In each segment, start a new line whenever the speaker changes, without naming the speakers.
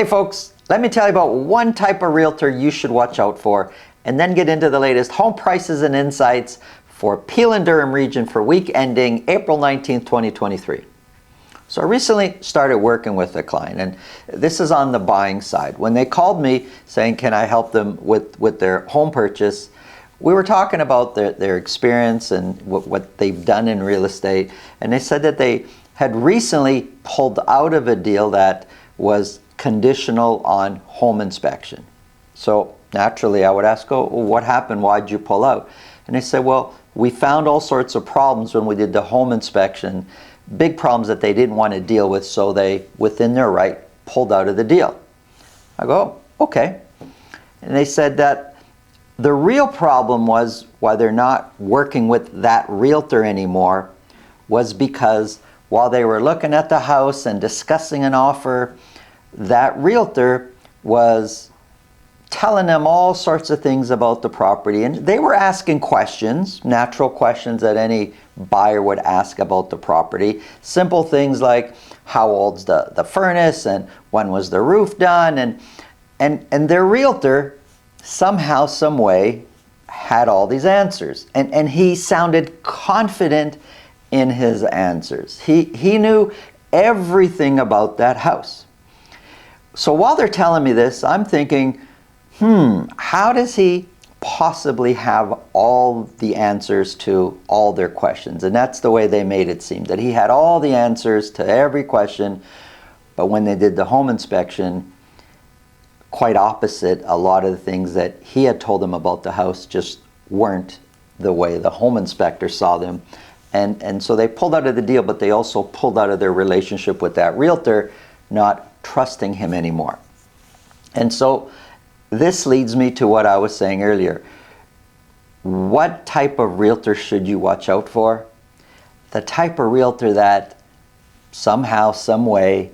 Hey folks, let me tell you about one type of realtor you should watch out for, and then get into the latest home prices and insights for Peel and Durham region for week ending April 19th, 2023. So I recently started working with a client, and this is on the buying side. When they called me saying, can I help them with their home purchase, we were talking about their experience and what they've done in real estate, and they said that they had recently pulled out of a deal that was conditional on home inspection. So naturally I would ask, oh, what happened? Why'd you pull out? And they said, well, we found all sorts of problems when we did the home inspection, big problems that they didn't want to deal with, so they, within their right, pulled out of the deal. I go, oh, okay. And they said that the real problem was why they're not working with that realtor anymore was because while they were looking at the house and discussing an offer, that realtor was telling them all sorts of things about the property, and they were asking questions, natural questions that any buyer would ask about the property. Simple things like how old's the furnace and when was the roof done, and their realtor somehow, some way had all these answers, and he sounded confident in his answers. He knew everything about that house. So while they're telling me this, I'm thinking, how does he possibly have all the answers to all their questions? And that's the way they made it seem, that he had all the answers to every question, but when they did the home inspection, quite opposite, a lot of the things that he had told them about the house just weren't the way the home inspector saw them. And so they pulled out of the deal, but they also pulled out of their relationship with that realtor, not trusting him anymore. And so this leads me to what I was saying earlier. What type of realtor should you watch out for? The type of realtor that somehow, some way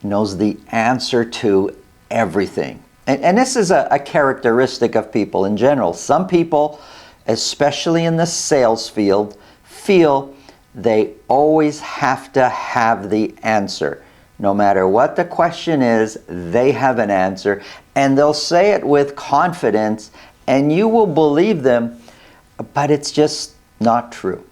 knows the answer to everything. And this is a characteristic of people in general. Some people, especially in the sales field, feel they always have to have the answer. No matter what the question is, they have an answer, and they'll say it with confidence, and you will believe them, but it's just not true.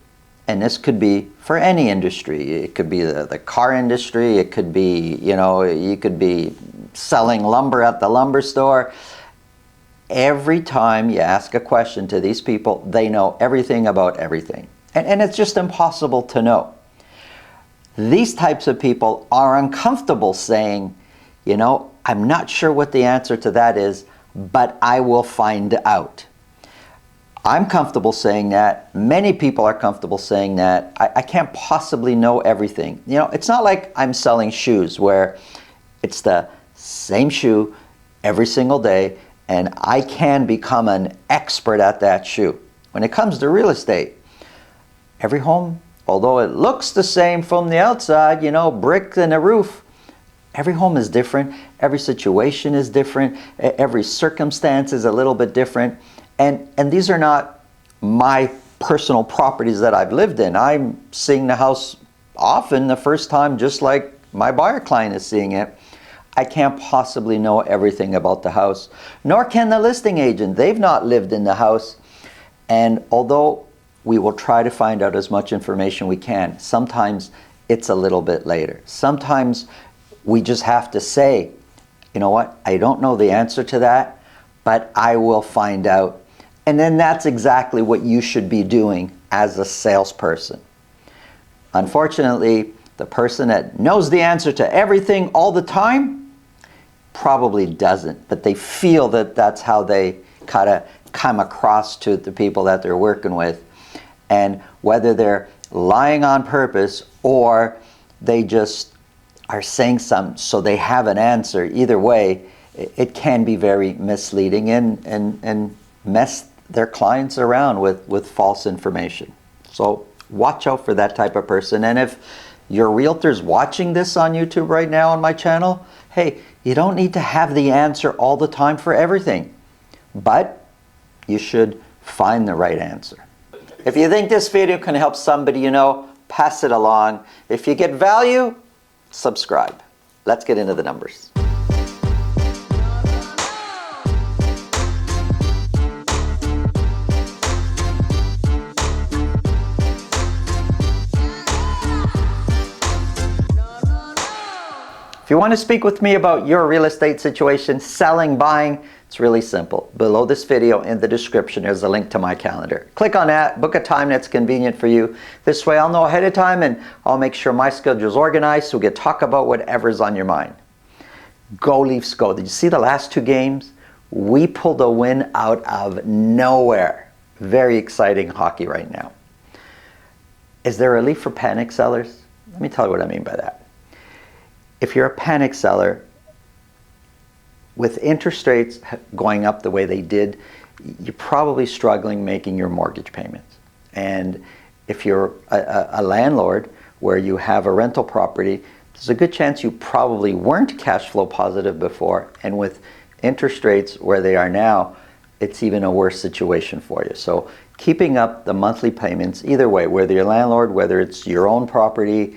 And this could be for any industry. It could be the car industry. It could be, you could be selling lumber at the lumber store. Every time you ask a question to these people, they know everything about everything. And it's just impossible to know. These types of people are uncomfortable saying, I'm not sure what the answer to that is, but I will find out. I'm comfortable saying that. Many people are comfortable saying that. I can't possibly know everything. It's not like I'm selling shoes where it's the same shoe every single day and I can become an expert at that shoe. When it comes to real estate, every home, although it looks the same from the outside, brick and a roof, every home is different. Every situation is different. Every circumstance is a little bit different. And these are not my personal properties that I've lived in. I'm seeing the house often the first time, just like my buyer client is seeing it. I can't possibly know everything about the house, nor can the listing agent. They've not lived in the house. And although we will try to find out as much information we can, sometimes it's a little bit later. Sometimes we just have to say, you know what, I don't know the answer to that, but I will find out. And then that's exactly what you should be doing as a salesperson. Unfortunately, the person that knows the answer to everything all the time probably doesn't, but they feel that that's how they kind of come across to the people that they're working with. And whether they're lying on purpose or they just are saying something so they have an answer, either way, it can be very misleading and mess their clients around with false information. So watch out for that type of person. And if your realtor's watching this on YouTube right now on my channel, hey, you don't need to have the answer all the time for everything, but you should find the right answer. If you think this video can help somebody pass it along. If you get value, subscribe. Let's get into the numbers. you want to speak with me about your real estate situation, selling, buying, it's really simple. Below this video in the description there's a link to my calendar. Click on that, book a time that's convenient for you. This way I'll know ahead of time and I'll make sure my schedule is organized so we can talk about whatever's on your mind. Go Leafs go. Did you see the last 2 games? We pulled a win out of nowhere. Very exciting hockey right now. Is there a relief for panic sellers? Let me tell you what I mean by that. If you're a panic seller, with interest rates going up the way they did, you're probably struggling making your mortgage payments. And if you're a landlord where you have a rental property, there's a good chance you probably weren't cash flow positive before, and with interest rates where they are now, it's even a worse situation for you. So keeping up the monthly payments, either way, whether you're a landlord, whether it's your own property,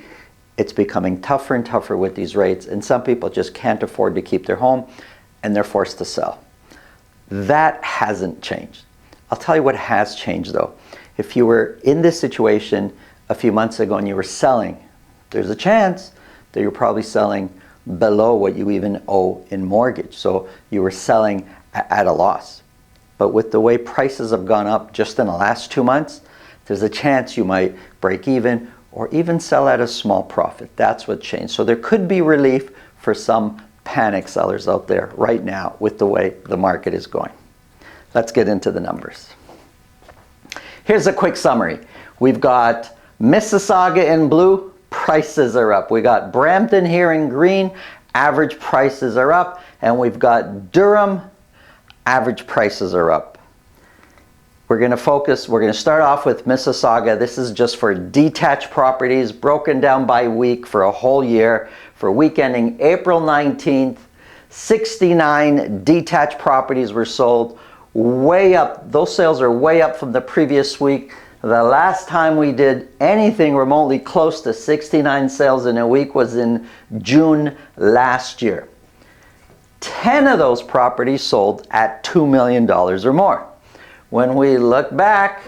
it's becoming tougher and tougher with these rates, and some people just can't afford to keep their home and they're forced to sell. That hasn't changed. I'll tell you what has changed though. If you were in this situation a few months ago and you were selling, there's a chance that you're probably selling below what you even owe in mortgage. So you were selling at a loss. But with the way prices have gone up just in the last 2 months, there's a chance you might break even or even sell at a small profit. That's what changed. So there could be relief for some panic sellers out there right now with the way the market is going. Let's get into the numbers. Here's a quick summary. We've got Mississauga in blue, prices are up. We got Brampton here in green, average prices are up. And we've got Durham, average prices are up. We're going to start off with Mississauga. This is just for detached properties, broken down by week for a whole year. For week ending April 19th, 69 detached properties were sold. Way up, those sales are way up from the previous week. The last time we did anything remotely close to 69 sales in a week was in June last year. 10 of those properties sold at $2 million or more. When we look back,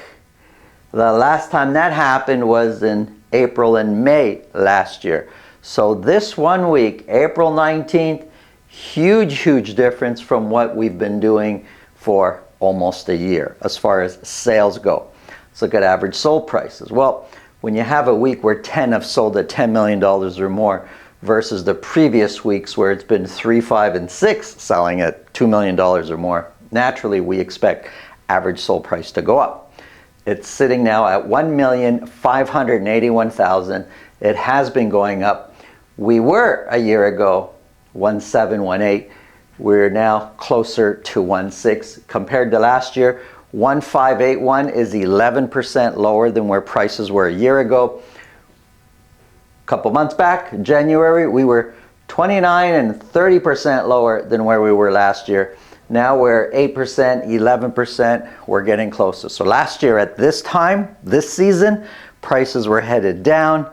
the last time that happened was in April and May last year. So this 1 week, April 19th, huge difference from what we've been doing for almost a year as far as sales go. Let's look at average sold prices. Well, when you have a week where 10 have sold at $10 million or more versus the previous weeks where it's been 3, 5, and 6 selling at $2 million or more, naturally we expect average sold price to go up. It's sitting now at $1,581,000. It has been going up. We were a year ago 1.7, 1.8. We're now closer to 1.6 compared to last year. 1.581 is 11% lower than where prices were a year ago. A couple months back, January, we were 29 and 30% lower than where we were last year. Now we're 8%, 11%, we're getting closer. So last year at this time, this season, prices were headed down.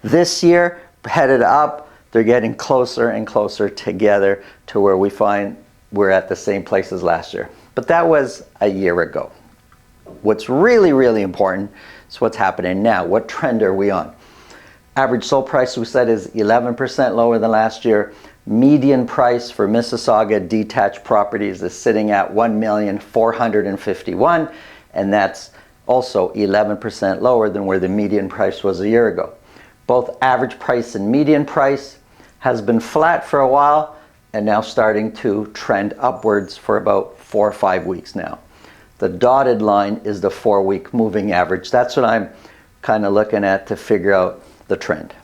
This year, headed up. They're getting closer and closer together to where we find we're at the same place as last year. But that was a year ago. What's really important is what's happening now. What trend are we on? Average sold price, we said, is 11% lower than last year. Median price for Mississauga detached properties is sitting at $1,451,000, and that's also 11% lower than where the median price was a year ago. Both average price and median price has been flat for a while and now starting to trend upwards for about 4 or 5 weeks now. The dotted line is the 4-week moving average. That's what I'm kind of looking at to figure out the trend.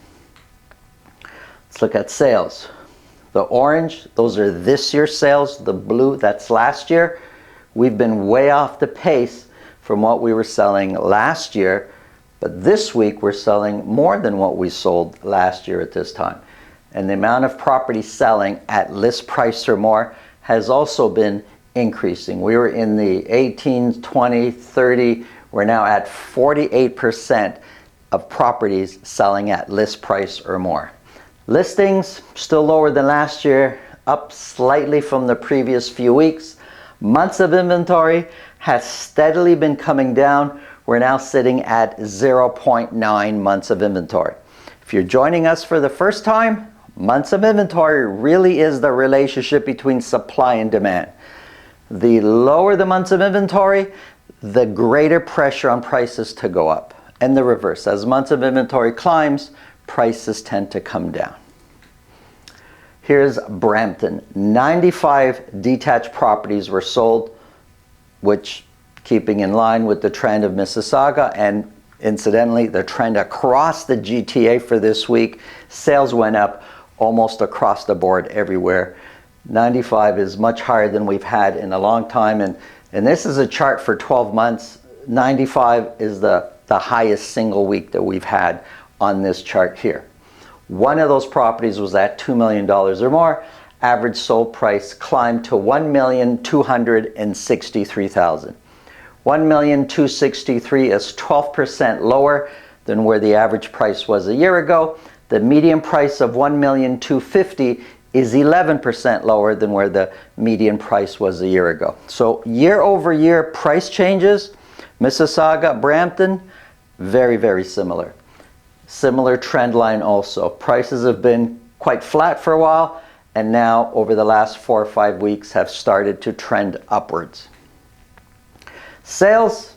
Let's look at sales. The orange, those are this year's sales. The blue, that's last year. We've been way off the pace from what we were selling last year, but this week we're selling more than what we sold last year at this time. And the amount of property selling at list price or more has also been increasing. We were in the 18, 20, 30, we're now at 48% of properties selling at list price or more. Listings still lower than last year, up slightly from the previous few weeks. Months of inventory has steadily been coming down. We're now sitting at 0.9 months of inventory. If you're joining us for the first time, Months of inventory really is the relationship between supply and demand. The lower the months of inventory, the greater pressure on prices to go up. And the reverse. As months of inventory climbs, prices tend to come down. Here's Brampton. 95 detached properties were sold, which keeping in line with the trend of Mississauga and incidentally the trend across the GTA for this week. Sales went up almost across the board everywhere. 95 is much higher than we've had in a long time, and this is a chart for 12 months. 95 is the highest single week that we've had on this chart here. One of those properties was at $2 million or more. Average sold price climbed to $1,263,000. $1,263,000 is 12% lower than where the average price was a year ago. The median price of $1,250,000 is 11% lower than where the median price was a year ago. So year over year price changes, Mississauga, Brampton, very, very similar. Similar trend line also. Prices have been quite flat for a while, and now over the last 4 or 5 weeks have started to trend upwards. Sales,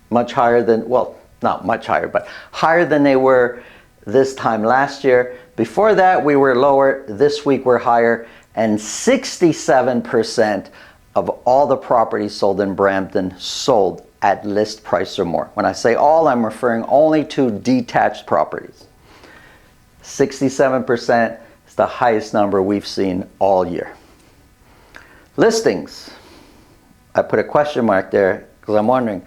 much higher than, well, not much higher, but higher than they were this time last year. Before that, we were lower. This week, we're higher. And 67% of all the properties sold in Brampton sold at list price or more. When I say all, I'm referring only to detached properties. 67% is the highest number we've seen all year. Listings. I put a question mark there because I'm wondering,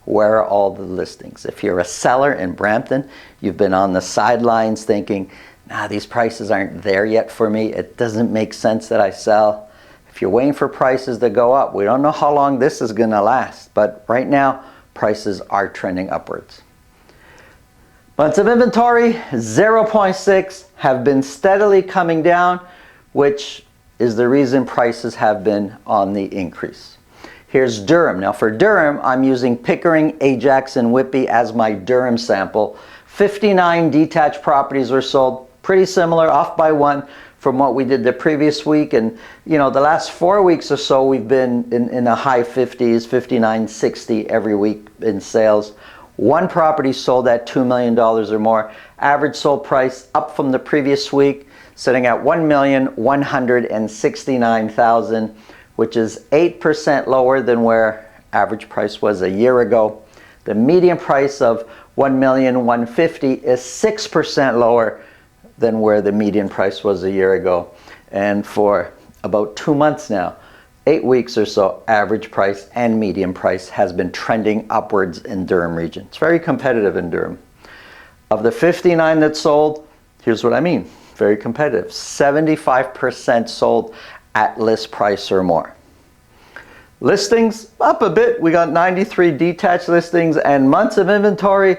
where are all the listings? If you're a seller in Brampton, you've been on the sidelines thinking, nah, these prices aren't there yet for me. It doesn't make sense that I sell. If you're waiting for prices to go up, we don't know how long this is going to last. But right now, prices are trending upwards. Months of inventory, 0.6, have been steadily coming down, which is the reason prices have been on the increase. Here's Durham. Now for Durham, I'm using Pickering, Ajax, and Whitby as my Durham sample. 59 detached properties were sold, pretty similar, off by 1 from what we did the previous week. And you know, the last 4 weeks or so, we've been in the high 50s, 59, 60 every week in sales. 1 property sold at $2 million or more. Average sold price up from the previous week, sitting at $1,169,000, which is 8% lower than where average price was a year ago. The median price of $1,150,000 is 6% lower than where the median price was a year ago. And for about 2 months now, 8 weeks or so, average price and median price has been trending upwards in Durham region. It's very competitive in Durham. Of the 59 that sold, here's what I mean, very competitive. 75% sold at list price or more. Listings up a bit. We got 93 detached listings, and months of inventory,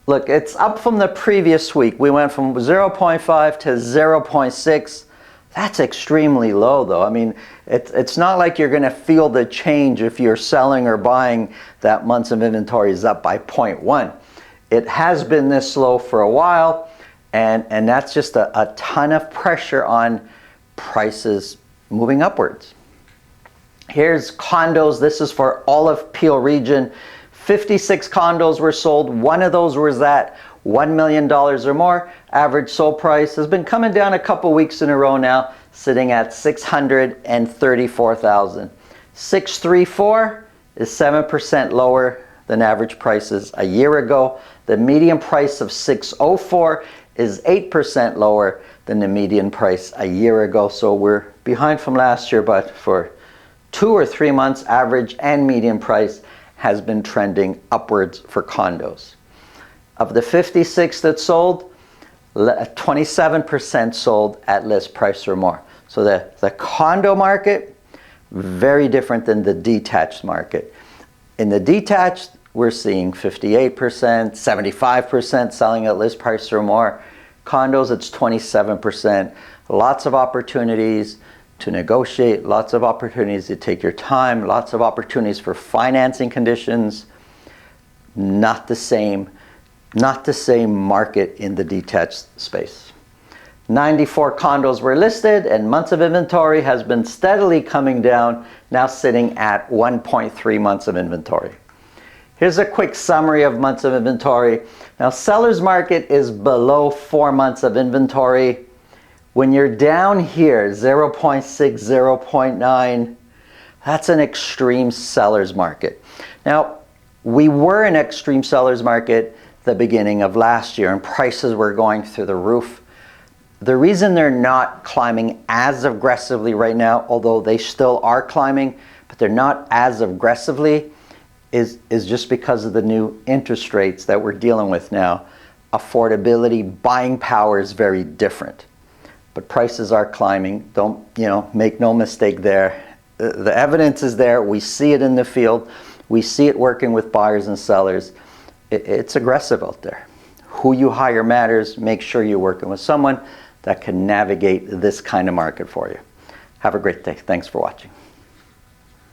look, it's up from the previous week. We went from 0.5 to 0.6. That's extremely low though. I mean, it's not like you're going to feel the change if you're selling or buying that months of inventory is up by 0.1. It has been this slow for a while, and that's just a ton of pressure on prices moving upwards. Here's condos. This is for all of Peel region. 56 condos were sold. 1 of those was at $1 million or more. Average sold price has been coming down a couple weeks in a row now, sitting at $634,000. 634 is 7% lower than average prices a year ago. The median price of 604 is 8% lower than the median price a year ago. So we're behind from last year, but for 2 or 3 months, average and median price has been trending upwards for condos. Of the 56 that sold, 27% sold at list price or more. So the condo market, very different than the detached market. In the detached, we're seeing 58%, 75% selling at list price or more. Condos, it's 27%. Lots of opportunities to negotiate, lots of opportunities to take your time, lots of opportunities for financing conditions. Not the same market in the detached space. 94 condos were listed, and months of inventory has been steadily coming down, now sitting at 1.3 months of inventory. Here's a quick summary of months of inventory. Now, seller's market is below 4 months of inventory. When you're down here, 0.6, 0.9, that's an extreme seller's market. Now, we were in extreme seller's market the beginning of last year, and prices were going through the roof. The reason they're not climbing as aggressively right now, although they still are climbing, but they're not as aggressively, is just because of the new interest rates that we're dealing with now. Affordability, buying power is very different. But prices are climbing. Don't, make no mistake there. The evidence is there. We see it in the field. We see it working with buyers and sellers. It's aggressive out there. Who you hire matters. Make sure you're working with someone that can navigate this kind of market for you. Have a great day. Thanks for watching.